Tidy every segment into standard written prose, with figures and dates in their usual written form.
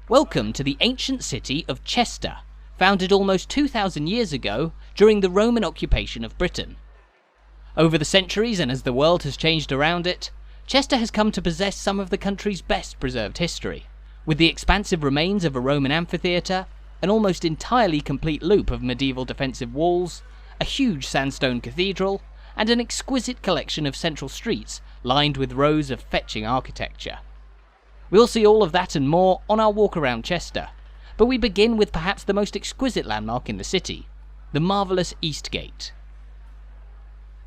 Welcome to the ancient city of Chester, founded almost 2,000 years ago during the Roman occupation of Britain. Over the centuries, and as the world has changed around it, Chester has come to possess some of the country's best preserved history, with the expansive remains of a Roman amphitheatre, an almost entirely complete loop of medieval defensive walls, a huge sandstone cathedral, and an exquisite collection of central streets lined with rows of fetching architecture. We'll see all of that and more on our walk around Chester, but we begin with perhaps the most exquisite landmark in the city, the marvellous Eastgate.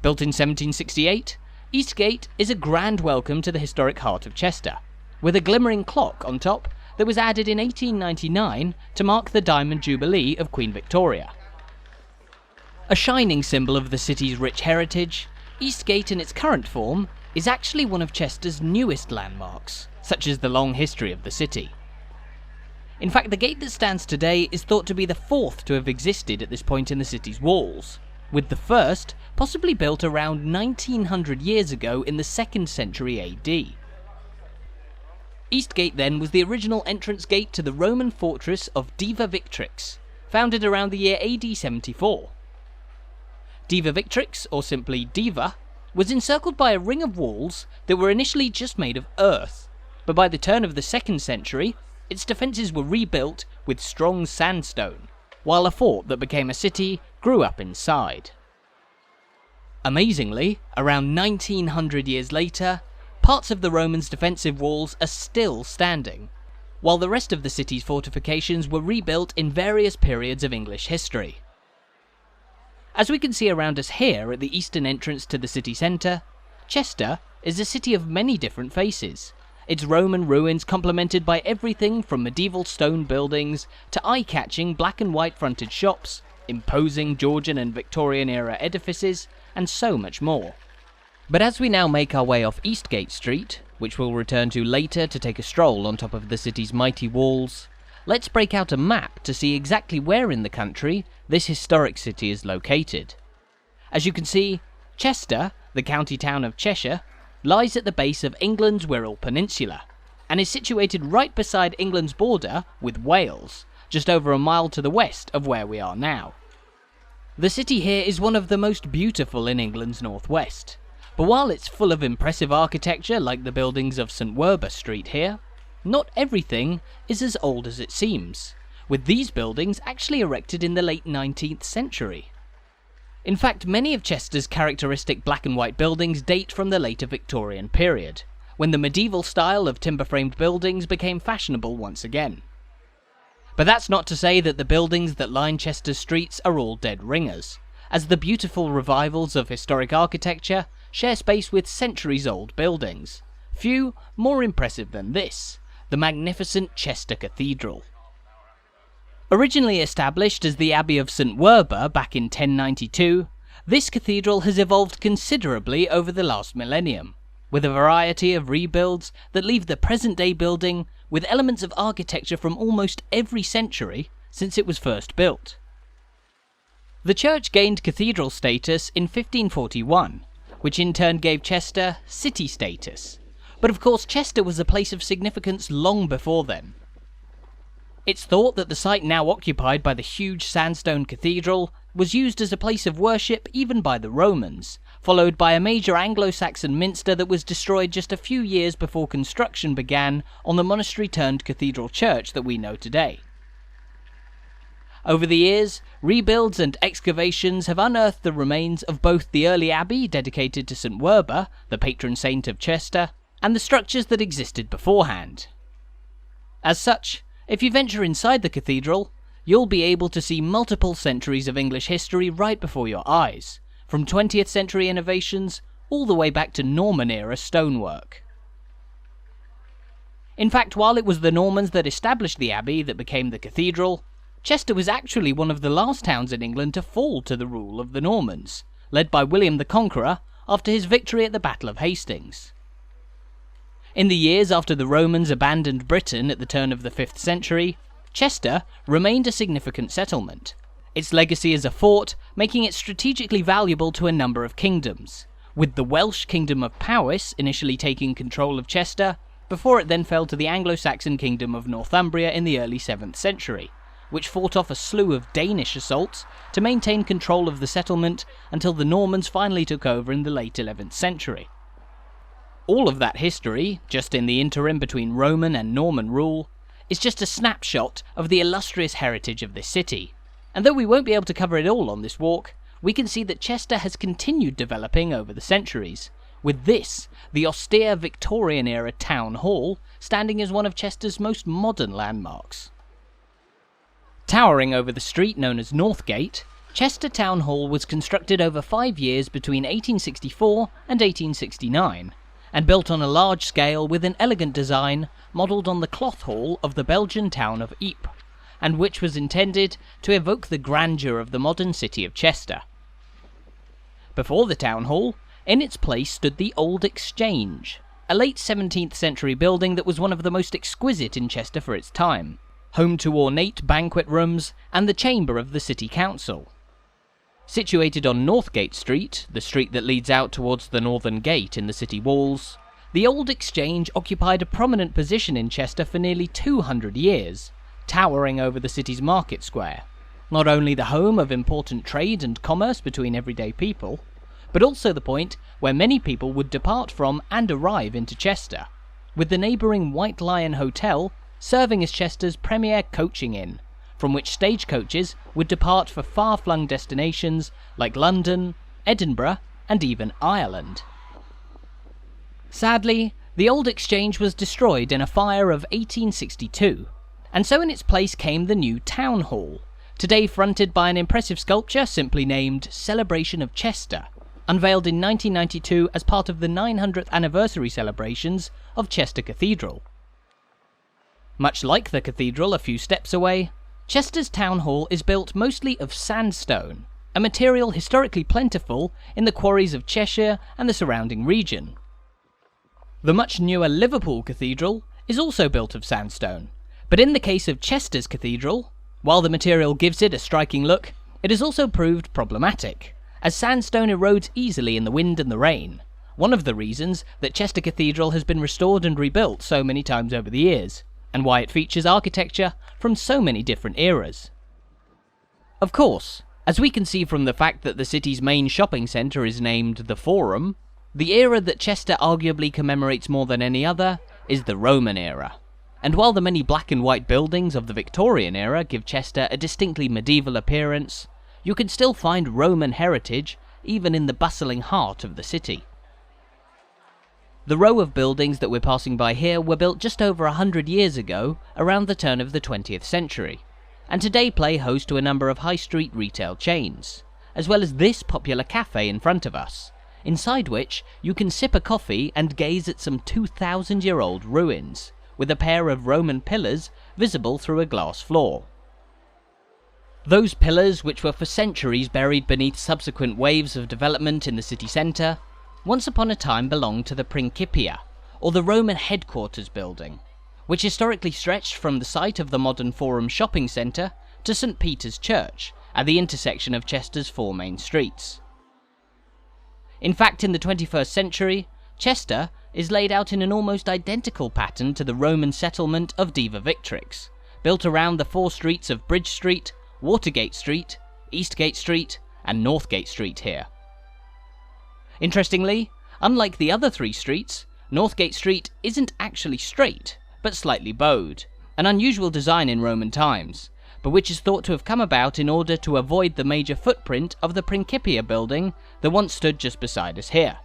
Built in 1768, Eastgate is a grand welcome to the historic heart of Chester, with a glimmering clock on top that was added in 1899 to mark the Diamond Jubilee of Queen Victoria. A shining symbol of the city's rich heritage, Eastgate in its current form is actually one of Chester's newest landmarks, such as the long history of the city. In fact, the gate that stands today is thought to be the fourth to have existed at this point in the city's walls, with the first possibly built around 1900 years ago in the 2nd century AD. Eastgate then was the original entrance gate to the Roman fortress of Deva Victrix, founded around the year AD 74. Deva Victrix, or simply Deva, was encircled by a ring of walls that were initially just made of earth, but by the turn of the 2nd century, its defences were rebuilt with strong sandstone, while a fort that became a city grew up inside. Amazingly, around 1900 years later, parts of the Romans' defensive walls are still standing, while the rest of the city's fortifications were rebuilt in various periods of English history. As we can see around us here at the eastern entrance to the city centre, Chester is a city of many different faces, its Roman ruins complemented by everything from medieval stone buildings to eye-catching black and white fronted shops, imposing Georgian and Victorian era edifices, and so much more. But as we now make our way off Eastgate Street, which we'll return to later to take a stroll on top of the city's mighty walls, let's break out a map to see exactly where in the country this historic city is located. As you can see, Chester, the county town of Cheshire, lies at the base of England's Wirral Peninsula, and is situated right beside England's border with Wales, just over a mile to the west of where we are now. The city here is one of the most beautiful in England's northwest, but while it's full of impressive architecture like the buildings of St Werbugh Street here, not everything is as old as it seems, with these buildings actually erected in the late 19th century. In fact, many of Chester's characteristic black and white buildings date from the later Victorian period, when the medieval style of timber-framed buildings became fashionable once again. But that's not to say that the buildings that line Chester's streets are all dead ringers, as the beautiful revivals of historic architecture share space with centuries-old buildings, few more impressive than this, the magnificent Chester Cathedral. Originally established as the Abbey of St Werbugh back in 1092, this cathedral has evolved considerably over the last millennium, with a variety of rebuilds that leave the present-day building with elements of architecture from almost every century since it was first built. The church gained cathedral status in 1541, which in turn gave Chester city status, but of course Chester was a place of significance long before then. It's thought that the site now occupied by the huge sandstone cathedral was used as a place of worship even by the Romans, followed by a major Anglo-Saxon minster that was destroyed just a few years before construction began on the monastery-turned-cathedral church that we know today. Over the years, rebuilds and excavations have unearthed the remains of both the early abbey dedicated to St Werbugh, the patron saint of Chester, and the structures that existed beforehand. As such, if you venture inside the cathedral, you'll be able to see multiple centuries of English history right before your eyes, from 20th century innovations all the way back to Norman-era stonework. In fact, while it was the Normans that established the abbey that became the cathedral, Chester was actually one of the last towns in England to fall to the rule of the Normans, led by William the Conqueror after his victory at the Battle of Hastings. In the years after the Romans abandoned Britain at the turn of the 5th century, Chester remained a significant settlement, its legacy as a fort making it strategically valuable to a number of kingdoms, with the Welsh kingdom of Powys initially taking control of Chester, before it then fell to the Anglo-Saxon kingdom of Northumbria in the early 7th century, which fought off a slew of Danish assaults to maintain control of the settlement until the Normans finally took over in the late 11th century. All of that history, just in the interim between Roman and Norman rule, is just a snapshot of the illustrious heritage of this city, and though we won't be able to cover it all on this walk, we can see that Chester has continued developing over the centuries, with this, the austere Victorian-era town hall, standing as one of Chester's most modern landmarks. Towering over the street known as Northgate, Chester Town Hall was constructed over 5 years between 1864 and 1869, and built on a large scale with an elegant design modelled on the cloth hall of the Belgian town of Ypres, and which was intended to evoke the grandeur of the modern city of Chester. Before the town hall, in its place stood the Old Exchange, a late 17th century building that was one of the most exquisite in Chester for its time, home to ornate banquet rooms and the chamber of the city council. Situated on Northgate Street, the street that leads out towards the northern gate in the city walls, the Old Exchange occupied a prominent position in Chester for nearly 200 years, towering over the city's market square, not only the home of important trade and commerce between everyday people, but also the point where many people would depart from and arrive into Chester, with the neighbouring White Lion Hotel serving as Chester's premier coaching inn, from which stagecoaches would depart for far-flung destinations like London, Edinburgh, and even Ireland. Sadly, the Old Exchange was destroyed in a fire of 1862, and so in its place came the new Town Hall, today fronted by an impressive sculpture simply named Celebration of Chester, unveiled in 1992 as part of the 900th anniversary celebrations of Chester Cathedral. Much like the cathedral a few steps away, Chester's Town Hall is built mostly of sandstone, a material historically plentiful in the quarries of Cheshire and the surrounding region. The much newer Liverpool Cathedral is also built of sandstone, but in the case of Chester's Cathedral, while the material gives it a striking look, it has also proved problematic, as sandstone erodes easily in the wind and the rain, one of the reasons that Chester Cathedral has been restored and rebuilt so many times over the years, and why it features architecture from so many different eras. Of course, as we can see from the fact that the city's main shopping centre is named the Forum, the era that Chester arguably commemorates more than any other is the Roman era. And while the many black and white buildings of the Victorian era give Chester a distinctly medieval appearance, you can still find Roman heritage even in the bustling heart of the city. The row of buildings that we're passing by here were built just over 100 years ago, around the turn of the 20th century, and today play host to a number of high street retail chains, as well as this popular cafe in front of us, inside which you can sip a coffee and gaze at some 2,000-year-old ruins, with a pair of Roman pillars visible through a glass floor. Those pillars, which were for centuries buried beneath subsequent waves of development in the city centre, once upon a time belonged to the Principia, or the Roman headquarters building, which historically stretched from the site of the modern Forum shopping centre to St. Peter's Church, at the intersection of Chester's 4 main streets. In fact, in the 21st century, Chester is laid out in an almost identical pattern to the Roman settlement of Deva Victrix, built around the 4 streets of Bridge Street, Watergate Street, Eastgate Street, and Northgate Street here. Interestingly, unlike the other 3 streets, Northgate Street isn't actually straight, but slightly bowed, an unusual design in Roman times, but which is thought to have come about in order to avoid the major footprint of the Principia building that once stood just beside us here.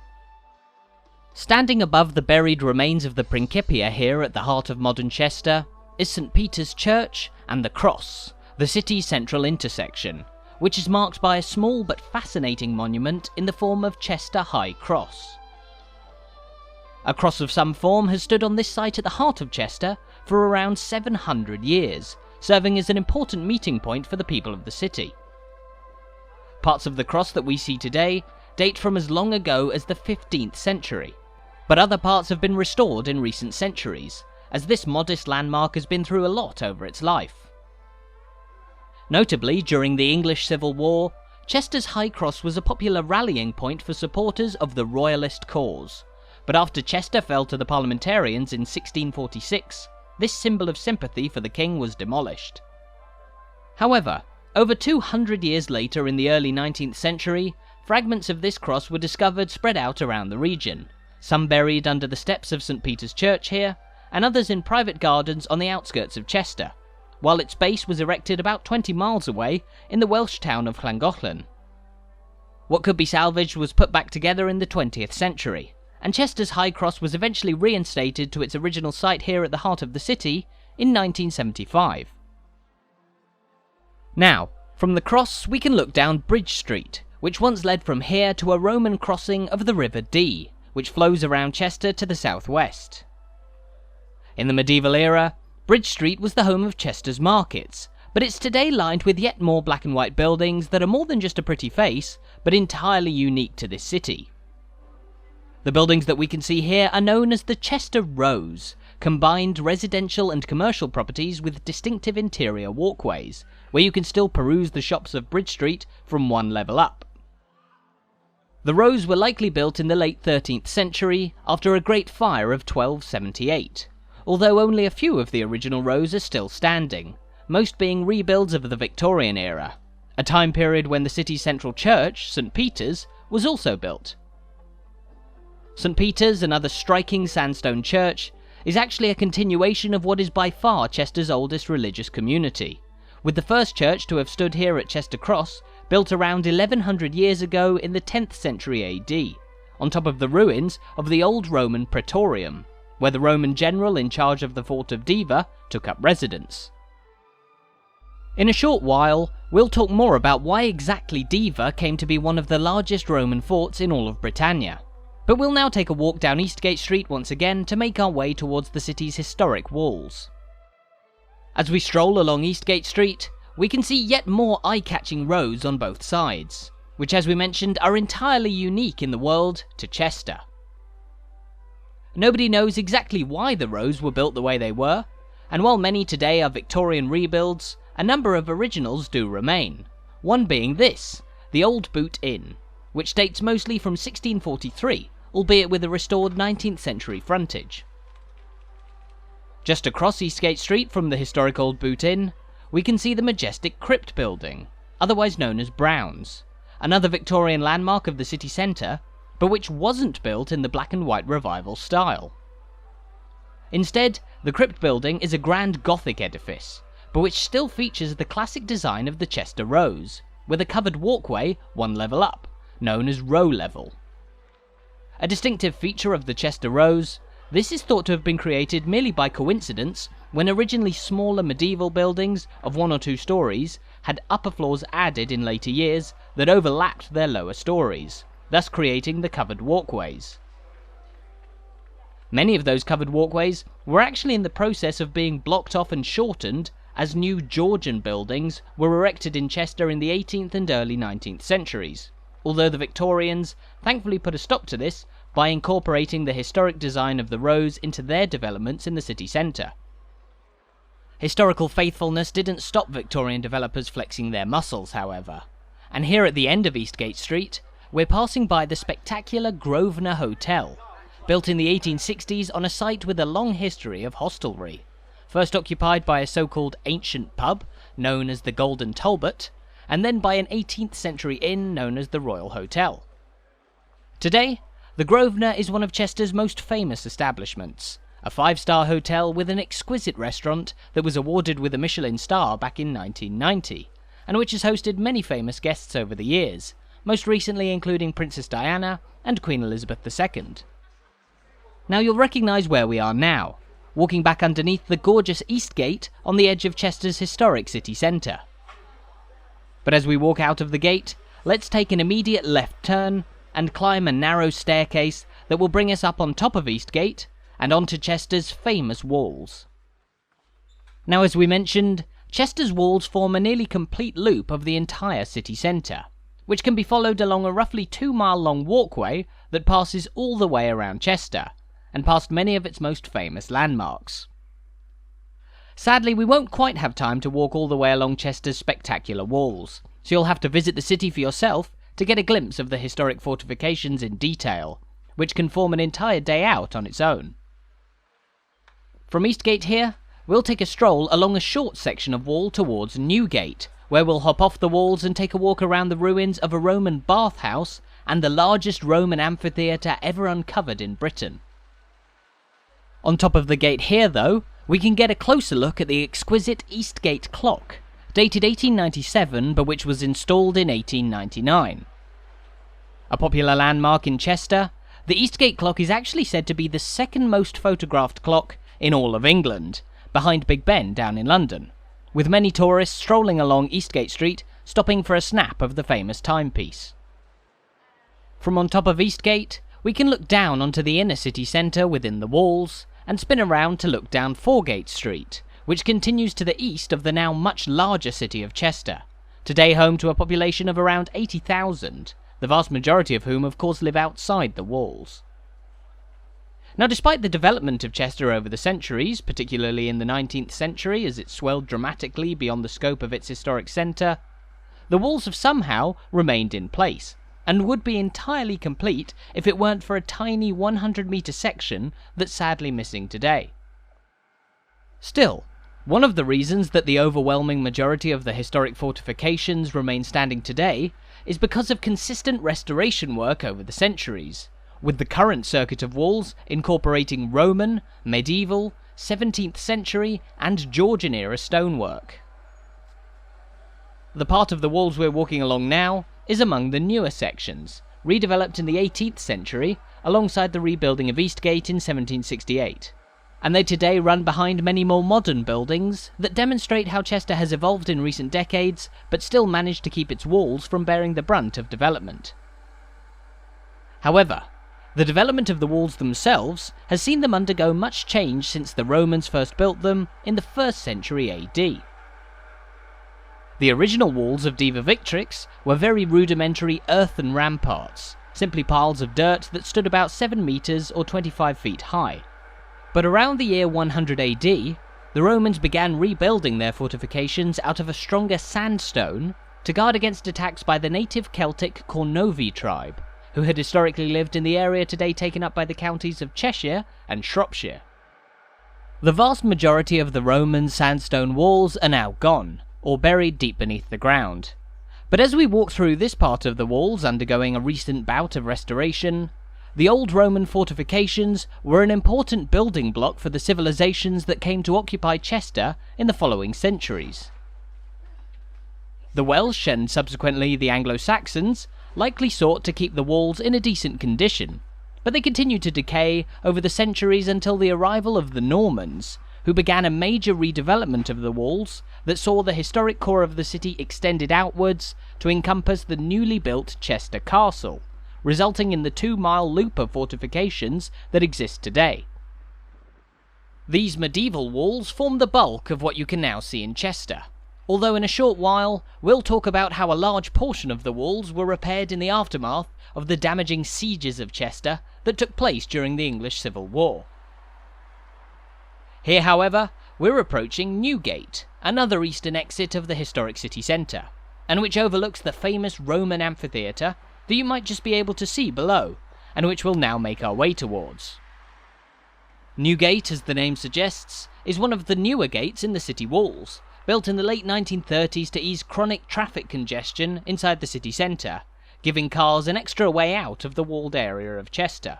Standing above the buried remains of the Principia here at the heart of modern Chester is St. Peter's Church and the Cross, the city's central intersection, which is marked by a small but fascinating monument in the form of Chester High Cross. A cross of some form has stood on this site at the heart of Chester for around 700 years, serving as an important meeting point for the people of the city. Parts of the cross that we see today date from as long ago as the 15th century, but other parts have been restored in recent centuries, as this modest landmark has been through a lot over its life. Notably, during the English Civil War, Chester's High Cross was a popular rallying point for supporters of the Royalist cause, but after Chester fell to the parliamentarians in 1646, this symbol of sympathy for the king was demolished. However, over 200 years later in the early 19th century, fragments of this cross were discovered spread out around the region, some buried under the steps of St Peter's Church here, and others in private gardens on the outskirts of Chester, while its base was erected about 20 miles away in the Welsh town of Llangollen. What could be salvaged was put back together in the 20th century, and Chester's High Cross was eventually reinstated to its original site here at the heart of the city in 1975. Now, from the cross we can look down Bridge Street, which once led from here to a Roman crossing of the River Dee, which flows around Chester to the southwest. In the medieval era, Bridge Street was the home of Chester's markets, but it's today lined with yet more black and white buildings that are more than just a pretty face, but entirely unique to this city. The buildings that we can see here are known as the Chester Rows, combined residential and commercial properties with distinctive interior walkways, where you can still peruse the shops of Bridge Street from one level up. The rows were likely built in the late 13th century after a great fire of 1278, although only a few of the original rows are still standing, most being rebuilds of the Victorian era, a time period when the city's central church, St Peter's, was also built. St Peter's, another striking sandstone church, is actually a continuation of what is by far Chester's oldest religious community, with the first church to have stood here at Chester Cross built around 1100 years ago in the 10th century AD, on top of the ruins of the old Roman Praetorium, where the Roman general in charge of the fort of Deva took up residence. In a short while, we'll talk more about why exactly Deva came to be one of the largest Roman forts in all of Britannia, but we'll now take a walk down Eastgate Street once again to make our way towards the city's historic walls. As we stroll along Eastgate Street, we can see yet more eye-catching rows on both sides, which as we mentioned are entirely unique in the world to Chester. Nobody knows exactly why the rows were built the way they were, and while many today are Victorian rebuilds, a number of originals do remain, one being this, the Olde Boot Inn, which dates mostly from 1643, albeit with a restored 19th century frontage. Just across Eastgate Street from the historic Olde Boot Inn, we can see the majestic Crypt building, otherwise known as Brown's, another Victorian landmark of the city centre, but which wasn't built in the black and white revival style. Instead, the Crypt building is a grand Gothic edifice, but which still features the classic design of the Chester Rows, with a covered walkway one level up, known as Row Level. A distinctive feature of the Chester Rows, this is thought to have been created merely by coincidence when originally smaller medieval buildings of 1 or 2 stories had upper floors added in later years that overlapped their lower stories, thus creating the covered walkways. Many of those covered walkways were actually in the process of being blocked off and shortened as new Georgian buildings were erected in Chester in the 18th and early 19th centuries, although the Victorians thankfully put a stop to this by incorporating the historic design of the rows into their developments in the city centre. Historical faithfulness didn't stop Victorian developers flexing their muscles, however, and here at the end of Eastgate Street, we're passing by the spectacular Grosvenor Hotel, built in the 1860s on a site with a long history of hostelry, first occupied by a so-called ancient pub known as the Golden Talbot, and then by an 18th century inn known as the Royal Hotel. Today, the Grosvenor is one of Chester's most famous establishments, a 5-star hotel with an exquisite restaurant that was awarded with a Michelin star back in 1990, and which has hosted many famous guests over the years, most recently including Princess Diana and Queen Elizabeth II. Now you'll recognise where we are now, walking back underneath the gorgeous Eastgate on the edge of Chester's historic city centre. But as we walk out of the gate, let's take an immediate left turn and climb a narrow staircase that will bring us up on top of Eastgate and onto Chester's famous walls. Now as we mentioned, Chester's walls form a nearly complete loop of the entire city centre, which can be followed along a roughly 2-mile-long walkway that passes all the way around Chester, and past many of its most famous landmarks. Sadly, we won't quite have time to walk all the way along Chester's spectacular walls, so you'll have to visit the city for yourself to get a glimpse of the historic fortifications in detail, which can form an entire day out on its own. From Eastgate here, we'll take a stroll along a short section of wall towards Newgate, where we'll hop off the walls and take a walk around the ruins of a Roman bathhouse and the largest Roman amphitheatre ever uncovered in Britain. On top of the gate here though, we can get a closer look at the exquisite Eastgate clock, dated 1897 but which was installed in 1899. A popular landmark in Chester, the Eastgate clock is actually said to be the second most photographed clock in all of England, behind Big Ben down in London, with many tourists strolling along Eastgate Street, stopping for a snap of the famous timepiece. From on top of Eastgate, we can look down onto the inner city centre within the walls, and spin around to look down Northgate Street, which continues to the east of the now much larger city of Chester, today home to a population of around 80,000, the vast majority of whom of course live outside the walls. Now, despite the development of Chester over the centuries, particularly in the 19th century as it swelled dramatically beyond the scope of its historic centre, the walls have somehow remained in place, and would be entirely complete if it weren't for a tiny 100-metre section that's sadly missing today. Still, one of the reasons that the overwhelming majority of the historic fortifications remain standing today is because of consistent restoration work over the centuries, with the current circuit of walls incorporating Roman, medieval, 17th century and Georgian-era stonework. The part of the walls we're walking along now is among the newer sections, redeveloped in the 18th century alongside the rebuilding of Eastgate in 1768, and they today run behind many more modern buildings that demonstrate how Chester has evolved in recent decades but still managed to keep its walls from bearing the brunt of development. However, the development of the walls themselves has seen them undergo much change since the Romans first built them in the 1st century AD. The original walls of Deva Victrix were very rudimentary earthen ramparts, simply piles of dirt that stood about 7 metres or 25 feet high. But around the year 100 AD, the Romans began rebuilding their fortifications out of a stronger sandstone to guard against attacks by the native Celtic Cornovi tribe, who had historically lived in the area today taken up by the counties of Cheshire and Shropshire. The vast majority of the Roman sandstone walls are now gone, or buried deep beneath the ground. But as we walk through this part of the walls undergoing a recent bout of restoration, the old Roman fortifications were an important building block for the civilizations that came to occupy Chester in the following centuries. The Welsh and subsequently the Anglo-Saxons likely sought to keep the walls in a decent condition, but they continued to decay over the centuries until the arrival of the Normans, who began a major redevelopment of the walls that saw the historic core of the city extended outwards to encompass the newly built Chester Castle, resulting in the 2-mile loop of fortifications that exist today. These medieval walls form the bulk of what you can now see in Chester, although in a short while we'll talk about how a large portion of the walls were repaired in the aftermath of the damaging sieges of Chester that took place during the English Civil War. Here, however, we're approaching Newgate, another eastern exit of the historic city centre, and which overlooks the famous Roman amphitheatre that you might just be able to see below, and which we'll now make our way towards. Newgate, as the name suggests, is one of the newer gates in the city walls, built in the late 1930s to ease chronic traffic congestion inside the city centre, giving cars an extra way out of the walled area of Chester.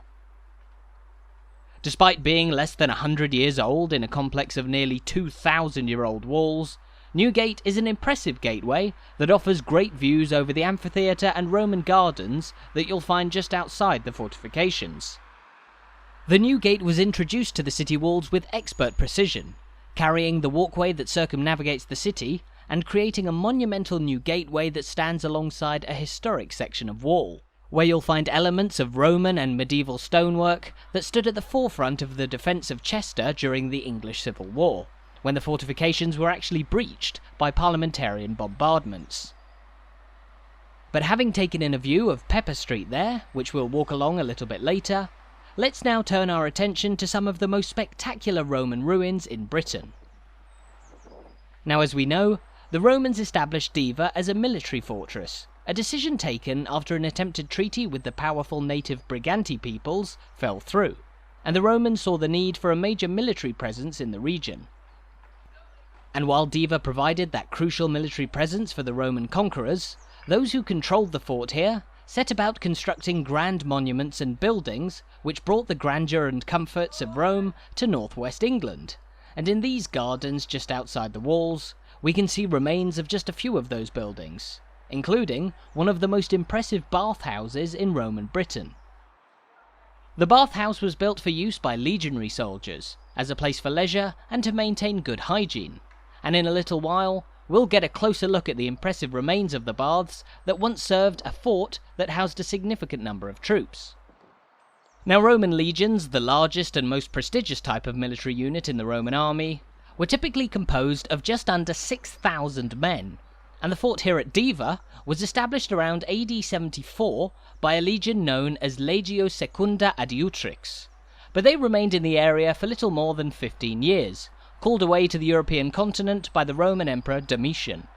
Despite being less than 100 years old in a complex of nearly 2,000-year-old walls, Newgate is an impressive gateway that offers great views over the amphitheatre and Roman gardens that you'll find just outside the fortifications. The Newgate was introduced to the city walls with expert precision, carrying the walkway that circumnavigates the city and creating a monumental new gateway that stands alongside a historic section of wall, where you'll find elements of Roman and medieval stonework that stood at the forefront of the defence of Chester during the English Civil War, when the fortifications were actually breached by parliamentarian bombardments. But having taken in a view of Pepper Street there, which we'll walk along a little bit later, let's now turn our attention to some of the most spectacular Roman ruins in Britain. Now, as we know, the Romans established Deva as a military fortress, a decision taken after an attempted treaty with the powerful native Briganti peoples fell through, and the Romans saw the need for a major military presence in the region. And while Deva provided that crucial military presence for the Roman conquerors, those who controlled the fort here set about constructing grand monuments and buildings which brought the grandeur and comforts of Rome to northwest England, and in these gardens just outside the walls, we can see remains of just a few of those buildings, including one of the most impressive bathhouses in Roman Britain. The bathhouse was built for use by legionary soldiers, as a place for leisure and to maintain good hygiene, and in a little while we'll get a closer look at the impressive remains of the baths that once served a fort that housed a significant number of troops. Now, Roman legions, the largest and most prestigious type of military unit in the Roman army, were typically composed of just under 6,000 men, and the fort here at Deva was established around AD 74 by a legion known as Legio Secunda Adiutrix, but they remained in the area for little more than 15 years, called away to the European continent by the Roman Emperor Domitian.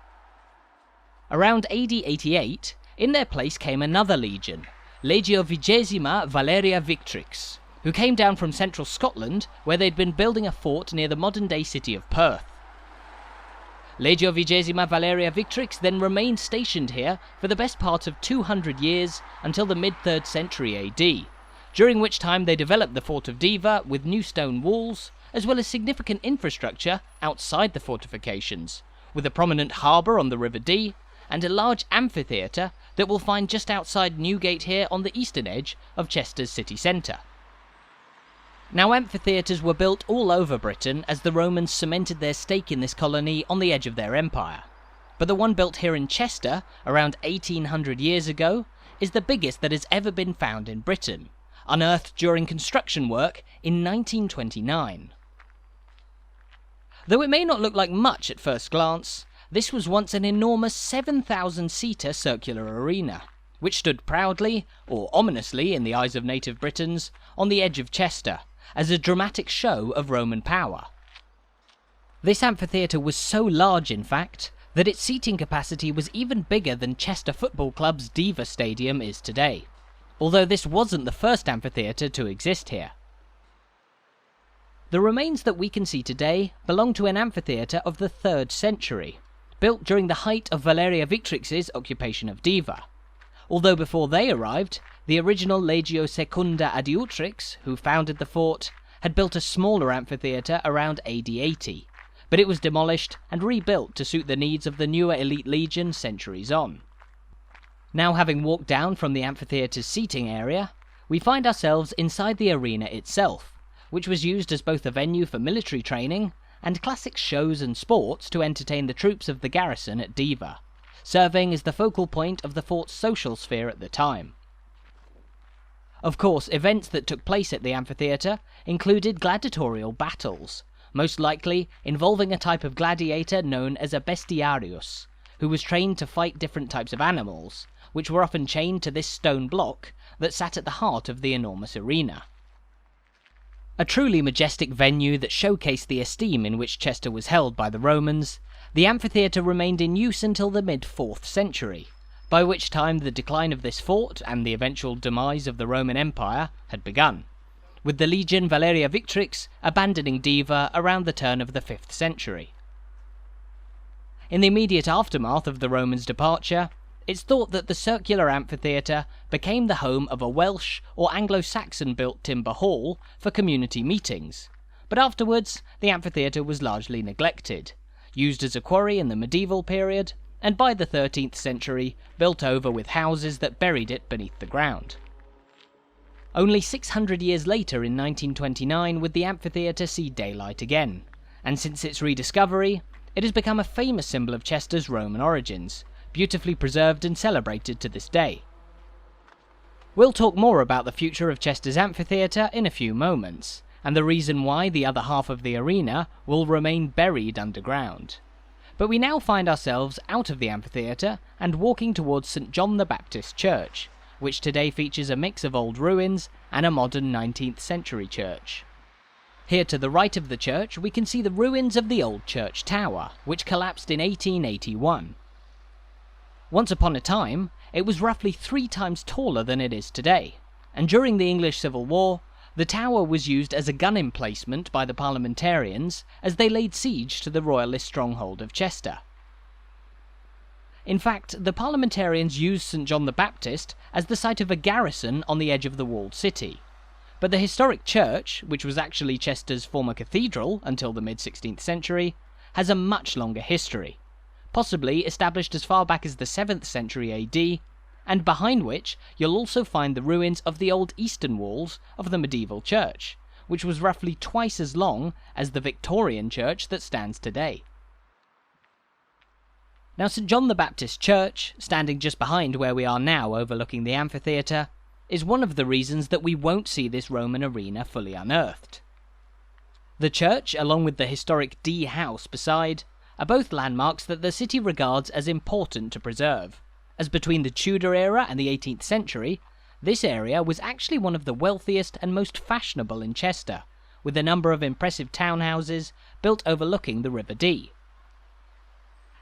Around AD 88, in their place came another legion, Legio XXI Valeria Victrix, who came down from central Scotland where they'd been building a fort near the modern-day city of Perth. Legio XXI Valeria Victrix then remained stationed here for the best part of 200 years until the mid-3rd century AD, during which time they developed the fort of Deva with new stone walls, as well as significant infrastructure outside the fortifications, with a prominent harbour on the River Dee, and a large amphitheatre that we'll find just outside Newgate here on the eastern edge of Chester's city centre. Now, amphitheatres were built all over Britain as the Romans cemented their stake in this colony on the edge of their empire, but the one built here in Chester around 1800 years ago is the biggest that has ever been found in Britain, unearthed during construction work in 1929. Though it may not look like much at first glance, this was once an enormous 7,000-seater circular arena, which stood proudly, or ominously in the eyes of native Britons, on the edge of Chester, as a dramatic show of Roman power. This amphitheatre was so large, in fact, that its seating capacity was even bigger than Chester Football Club's Deva Stadium is today, although this wasn't the first amphitheatre to exist here. The remains that we can see today belong to an amphitheatre of the 3rd century, built during the height of Valeria Victrix's occupation of Deva, although before they arrived, the original Legio Secunda Adiutrix, who founded the fort, had built a smaller amphitheatre around AD 80, but it was demolished and rebuilt to suit the needs of the newer elite legion centuries on. Now, having walked down from the amphitheatre's seating area, we find ourselves inside the arena itself, which was used as both a venue for military training and classic shows and sports to entertain the troops of the garrison at Deva, serving as the focal point of the fort's social sphere at the time. Of course, events that took place at the amphitheatre included gladiatorial battles, most likely involving a type of gladiator known as a bestiarius, who was trained to fight different types of animals, which were often chained to this stone block that sat at the heart of the enormous arena. A truly majestic venue that showcased the esteem in which Chester was held by the Romans, the amphitheatre remained in use until the mid-4th century, by which time the decline of this fort and the eventual demise of the Roman Empire had begun, with the legion Valeria Victrix abandoning Deva around the turn of the 5th century. In the immediate aftermath of the Romans' departure, it's thought that the circular amphitheatre became the home of a Welsh or Anglo-Saxon built timber hall for community meetings, but afterwards the amphitheatre was largely neglected, used as a quarry in the medieval period, and by the 13th century built over with houses that buried it beneath the ground. Only 600 years later in 1929 would the amphitheatre see daylight again, and since its rediscovery, it has become a famous symbol of Chester's Roman origins, beautifully preserved and celebrated to this day. We'll talk more about the future of Chester's amphitheatre in a few moments, and the reason why the other half of the arena will remain buried underground. But we now find ourselves out of the amphitheatre and walking towards St. John the Baptist Church, which today features a mix of old ruins and a modern 19th century church. Here to the right of the church we can see the ruins of the old church tower, which collapsed in 1881. Once upon a time, it was roughly 3 times taller than it is today, and during the English Civil War, the tower was used as a gun emplacement by the parliamentarians as they laid siege to the royalist stronghold of Chester. In fact, the parliamentarians used St John the Baptist as the site of a garrison on the edge of the walled city, but the historic church, which was actually Chester's former cathedral until the mid-16th century, has a much longer history, possibly established as far back as the 7th century AD, and behind which you'll also find the ruins of the old eastern walls of the medieval church, which was roughly twice as long as the Victorian church that stands today. Now, St John the Baptist Church, standing just behind where we are now overlooking the amphitheatre, is one of the reasons that we won't see this Roman arena fully unearthed. The church, along with the historic Dee House beside, are both landmarks that the city regards as important to preserve, as between the Tudor era and the 18th century, this area was actually one of the wealthiest and most fashionable in Chester, with a number of impressive townhouses built overlooking the River Dee.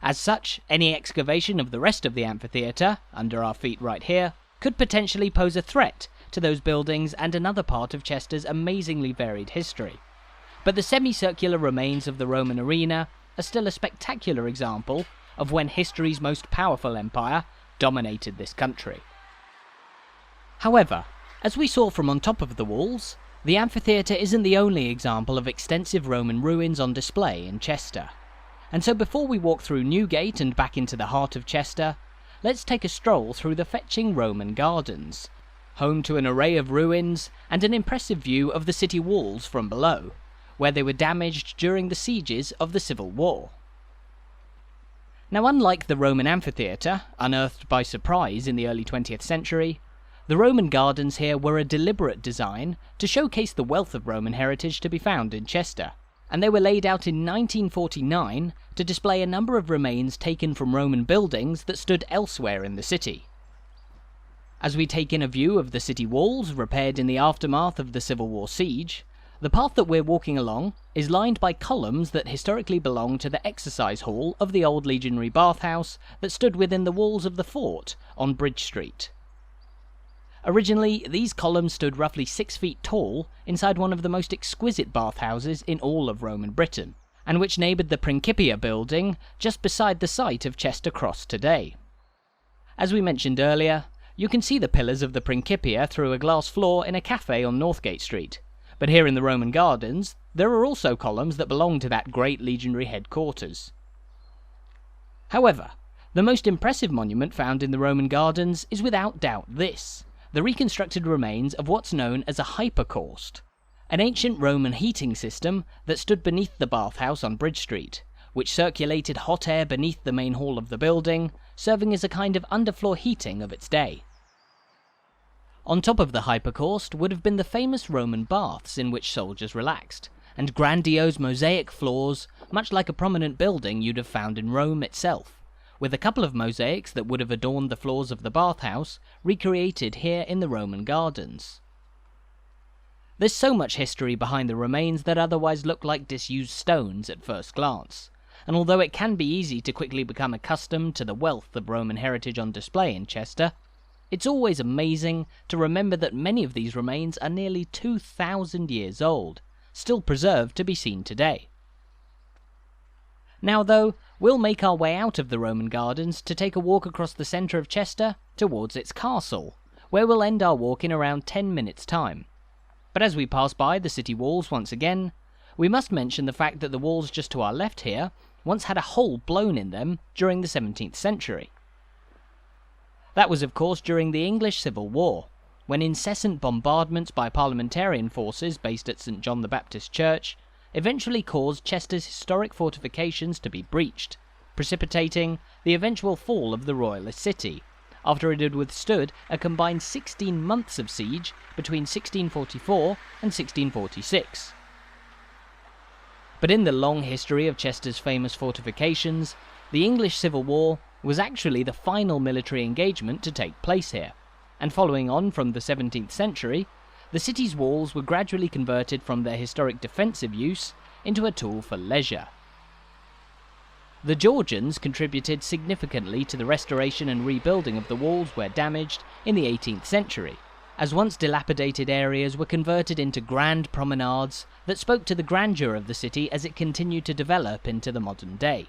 As such, any excavation of the rest of the amphitheatre, under our feet right here, could potentially pose a threat to those buildings and another part of Chester's amazingly varied history. But the semicircular remains of the Roman arena are still a spectacular example of when history's most powerful empire dominated this country. However, as we saw from on top of the walls, the amphitheatre isn't the only example of extensive Roman ruins on display in Chester. And so before we walk through Newgate and back into the heart of Chester, let's take a stroll through the fetching Roman gardens, home to an array of ruins and an impressive view of the city walls from below, where they were damaged during the sieges of the Civil War. Now, unlike the Roman amphitheatre, unearthed by surprise in the early 20th century, the Roman gardens here were a deliberate design to showcase the wealth of Roman heritage to be found in Chester, and they were laid out in 1949 to display a number of remains taken from Roman buildings that stood elsewhere in the city. As we take in a view of the city walls repaired in the aftermath of the Civil War siege, the path that we're walking along is lined by columns that historically belonged to the exercise hall of the old legionary bathhouse that stood within the walls of the fort on Bridge Street. Originally, these columns stood roughly 6 feet tall inside one of the most exquisite bathhouses in all of Roman Britain, and which neighboured the Principia building just beside the site of Chester Cross today. As we mentioned earlier, you can see the pillars of the Principia through a glass floor in a cafe on Northgate Street, but here in the Roman gardens, there are also columns that belong to that great legionary headquarters. However, the most impressive monument found in the Roman gardens is without doubt this, the reconstructed remains of what's known as a hypocaust, an ancient Roman heating system that stood beneath the bathhouse on Bridge Street, which circulated hot air beneath the main hall of the building, serving as a kind of underfloor heating of its day. On top of the hypocaust would have been the famous Roman baths in which soldiers relaxed, and grandiose mosaic floors, much like a prominent building you'd have found in Rome itself, with a couple of mosaics that would have adorned the floors of the bathhouse recreated here in the Roman gardens. There's so much history behind the remains that otherwise look like disused stones at first glance, and although it can be easy to quickly become accustomed to the wealth of Roman heritage on display in Chester, it's always amazing to remember that many of these remains are nearly 2,000 years old, still preserved to be seen today. Now though, we'll make our way out of the Roman gardens to take a walk across the centre of Chester towards its castle, where we'll end our walk in around 10 minutes' time. But as we pass by the city walls once again, we must mention the fact that the walls just to our left here once had a hole blown in them during the 17th century. That was of course during the English Civil War, when incessant bombardments by parliamentarian forces based at St John the Baptist Church eventually caused Chester's historic fortifications to be breached, precipitating the eventual fall of the royalist city, after it had withstood a combined 16 months of siege between 1644 and 1646. But in the long history of Chester's famous fortifications, the English Civil War was actually the final military engagement to take place here, and following on from the 17th century, the city's walls were gradually converted from their historic defensive use into a tool for leisure. The Georgians contributed significantly to the restoration and rebuilding of the walls where damaged in the 18th century, as once dilapidated areas were converted into grand promenades that spoke to the grandeur of the city as it continued to develop into the modern day.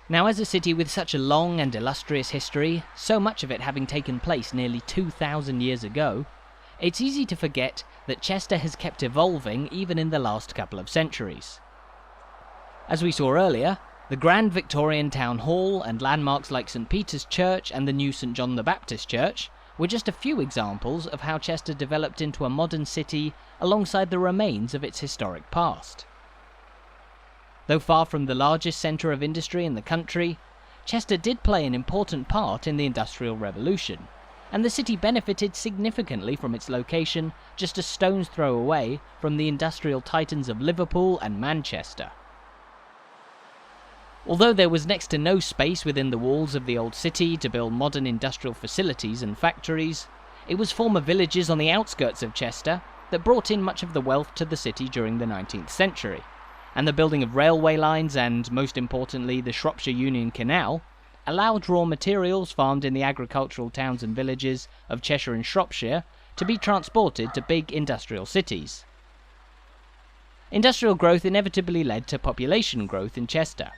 Now, as a city with such a long and illustrious history, so much of it having taken place nearly 2,000 years ago, it's easy to forget that Chester has kept evolving even in the last couple of centuries. As we saw earlier, the grand Victorian Town Hall and landmarks like St Peter's Church and the new St John the Baptist Church were just a few examples of how Chester developed into a modern city alongside the remains of its historic past. Though far from the largest centre of industry in the country, Chester did play an important part in the Industrial Revolution, and the city benefited significantly from its location just a stone's throw away from the industrial titans of Liverpool and Manchester. Although there was next to no space within the walls of the old city to build modern industrial facilities and factories, it was former villages on the outskirts of Chester that brought in much of the wealth to the city during the 19th century, and the building of railway lines and, most importantly, the Shropshire Union Canal allowed raw materials farmed in the agricultural towns and villages of Cheshire and Shropshire to be transported to big industrial cities. Industrial growth inevitably led to population growth in Chester,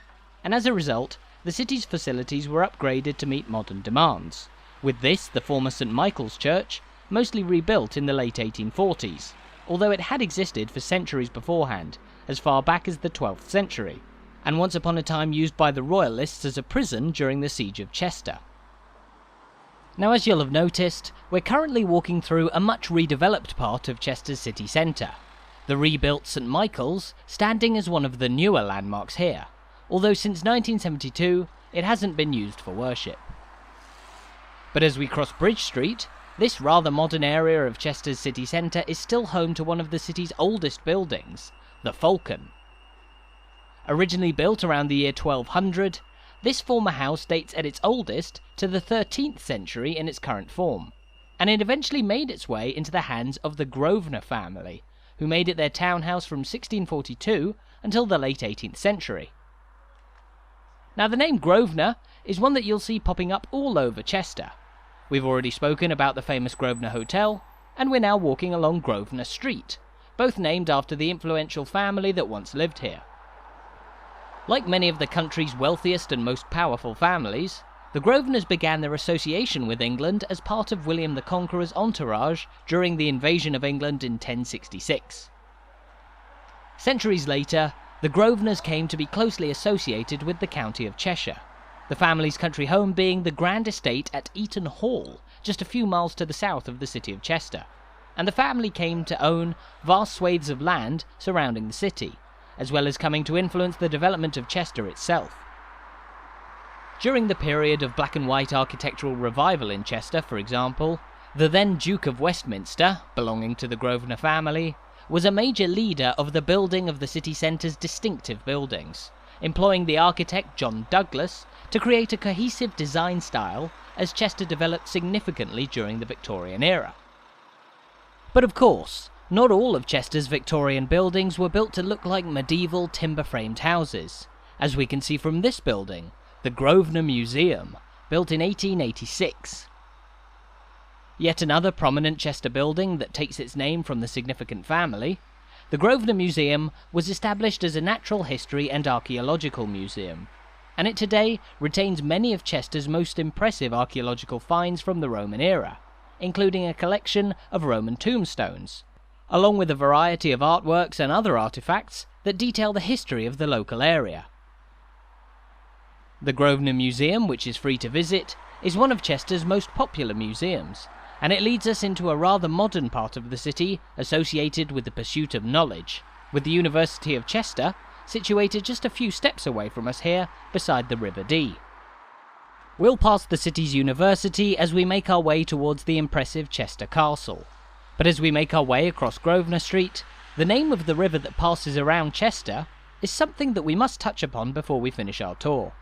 and as a result, the city's facilities were upgraded to meet modern demands, with this, the former St Michael's Church, mostly rebuilt in the late 1840s, although it had existed for centuries beforehand, as far back as the 12th century, and once upon a time used by the Royalists as a prison during the Siege of Chester. Now, as you'll have noticed, we're currently walking through a much redeveloped part of Chester's city centre, the rebuilt St Michael's standing as one of the newer landmarks here, although since 1972 it hasn't been used for worship. But as we cross Bridge Street, this rather modern area of Chester's city centre is still home to one of the city's oldest buildings, the Falcon. Originally built around the year 1200, this former house dates at its oldest to the 13th century in its current form, and it eventually made its way into the hands of the Grosvenor family, who made it their townhouse from 1642 until the late 18th century. Now, the name Grosvenor is one that you'll see popping up all over Chester. We've already spoken about the famous Grosvenor Hotel, and we're now walking along Grosvenor Street, both named after the influential family that once lived here. Like many of the country's wealthiest and most powerful families, the Grosvenors began their association with England as part of William the Conqueror's entourage during the invasion of England in 1066. Centuries later, the Grosvenors came to be closely associated with the county of Cheshire, the family's country home being the grand estate at Eaton Hall, just a few miles to the south of the city of Chester, and the family came to own vast swathes of land surrounding the city, as well as coming to influence the development of Chester itself. During the period of black and white architectural revival in Chester, for example, the then Duke of Westminster, belonging to the Grosvenor family, was a major leader of the building of the city centre's distinctive buildings, employing the architect John Douglas to create a cohesive design style as Chester developed significantly during the Victorian era. But of course, not all of Chester's Victorian buildings were built to look like medieval timber-framed houses, as we can see from this building, the Grosvenor Museum, built in 1886. Yet another prominent Chester building that takes its name from the significant family, the Grosvenor Museum was established as a natural history and archaeological museum, and it today retains many of Chester's most impressive archaeological finds from the Roman era, including a collection of Roman tombstones, along with a variety of artworks and other artifacts that detail the history of the local area. The Grosvenor Museum, which is free to visit, is one of Chester's most popular museums, and it leads us into a rather modern part of the city associated with the pursuit of knowledge, with the University of Chester situated just a few steps away from us here beside the River Dee. We'll pass the city's university as we make our way towards the impressive Chester Castle, but as we make our way across Grosvenor Street, the name of the river that passes around Chester is something that we must touch upon before we finish our tour.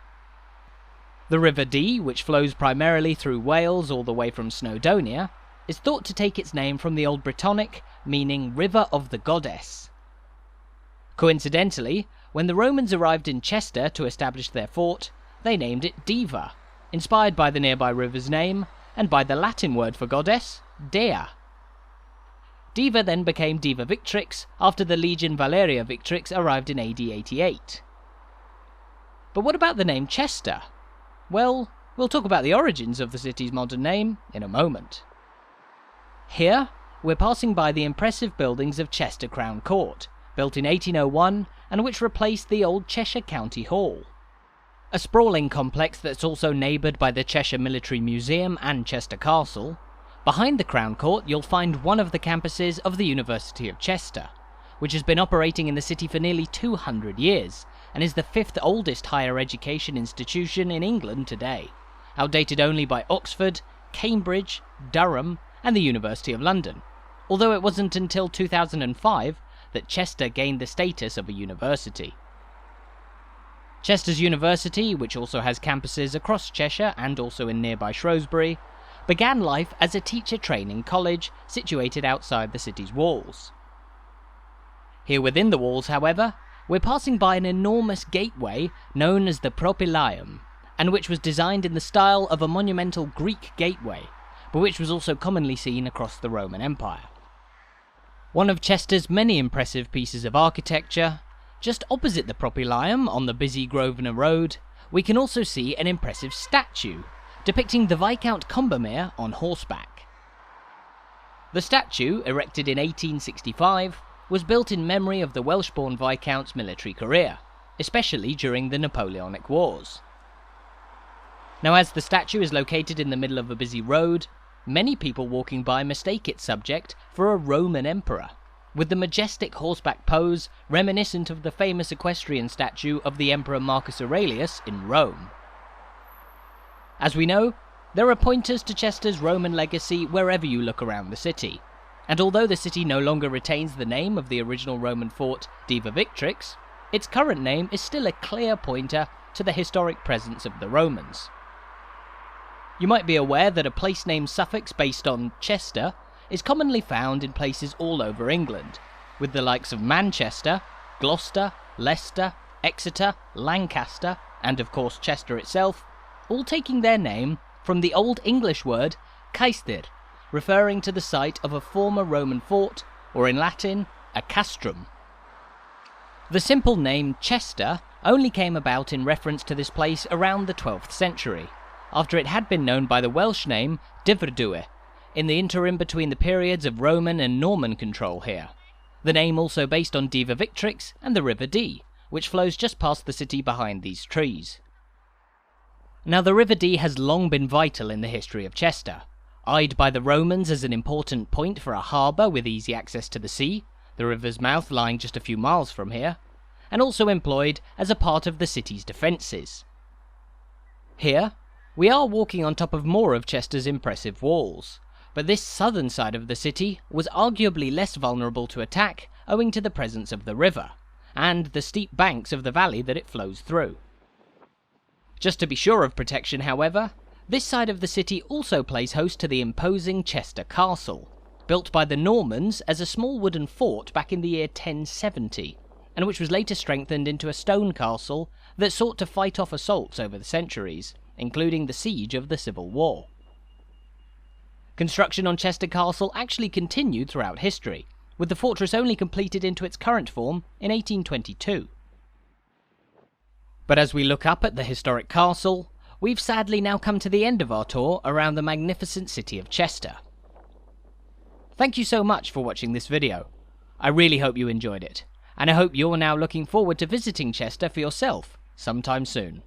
The River Dee, which flows primarily through Wales all the way from Snowdonia, is thought to take its name from the Old Brittonic, meaning River of the Goddess. Coincidentally, when the Romans arrived in Chester to establish their fort, they named it Deva, inspired by the nearby river's name, and by the Latin word for goddess, Dea. Deva then became Deva Victrix after the Legion Valeria Victrix arrived in AD 88. But what about the name Chester? Well, we'll talk about the origins of the city's modern name in a moment. Here, we're passing by the impressive buildings of Chester Crown Court, built in 1801 and which replaced the old Cheshire County Hall. A sprawling complex that's also neighboured by the Cheshire Military Museum and Chester Castle. Behind the Crown Court you'll find one of the campuses of the University of Chester, which has been operating in the city for nearly 200 years and is the fifth oldest higher education institution in England today, outdated only by Oxford, Cambridge, Durham and the University of London, although it wasn't until 2005 that Chester gained the status of a university. Chester's University, which also has campuses across Cheshire and also in nearby Shrewsbury, began life as a teacher training college situated outside the city's walls. Here within the walls, however, we're passing by an enormous gateway known as the Propylaeum, and which was designed in the style of a monumental Greek gateway, but which was also commonly seen across the Roman Empire. One of Chester's many impressive pieces of architecture, just opposite the Propylaeum on the busy Grosvenor Road, we can also see an impressive statue depicting the Viscount Combermere on horseback. The statue, erected in 1865, was built in memory of the Welsh-born Viscount's military career, especially during the Napoleonic Wars. Now, as the statue is located in the middle of a busy road, many people walking by mistake its subject for a Roman emperor, with the majestic horseback pose reminiscent of the famous equestrian statue of the Emperor Marcus Aurelius in Rome. As we know, there are pointers to Chester's Roman legacy wherever you look around the city, and although the city no longer retains the name of the original Roman fort Deva Victrix, its current name is still a clear pointer to the historic presence of the Romans. You might be aware that a place name suffix based on Chester is commonly found in places all over England, with the likes of Manchester, Gloucester, Leicester, Exeter, Lancaster, and of course Chester itself, all taking their name from the Old English word caestir, referring to the site of a former Roman fort, or in Latin, a castrum. The simple name Chester only came about in reference to this place around the 12th century, after it had been known by the Welsh name Dyfrdwy, in the interim between the periods of Roman and Norman control here. The name also based on Deva Victrix and the River Dee, which flows just past the city behind these trees. Now, the River Dee has long been vital in the history of Chester, eyed by the Romans as an important point for a harbour with easy access to the sea, the river's mouth lying just a few miles from here, and also employed as a part of the city's defences. Here, we are walking on top of more of Chester's impressive walls, but this southern side of the city was arguably less vulnerable to attack owing to the presence of the river, and the steep banks of the valley that it flows through. Just to be sure of protection, however, this side of the city also plays host to the imposing Chester Castle, built by the Normans as a small wooden fort back in the year 1070, and which was later strengthened into a stone castle that sought to fight off assaults over the centuries, including the siege of the Civil War. Construction on Chester Castle actually continued throughout history, with the fortress only completed into its current form in 1822. But as we look up at the historic castle, we've sadly now come to the end of our tour around the magnificent city of Chester. Thank you so much for watching this video. I really hope you enjoyed it, and I hope you're now looking forward to visiting Chester for yourself sometime soon.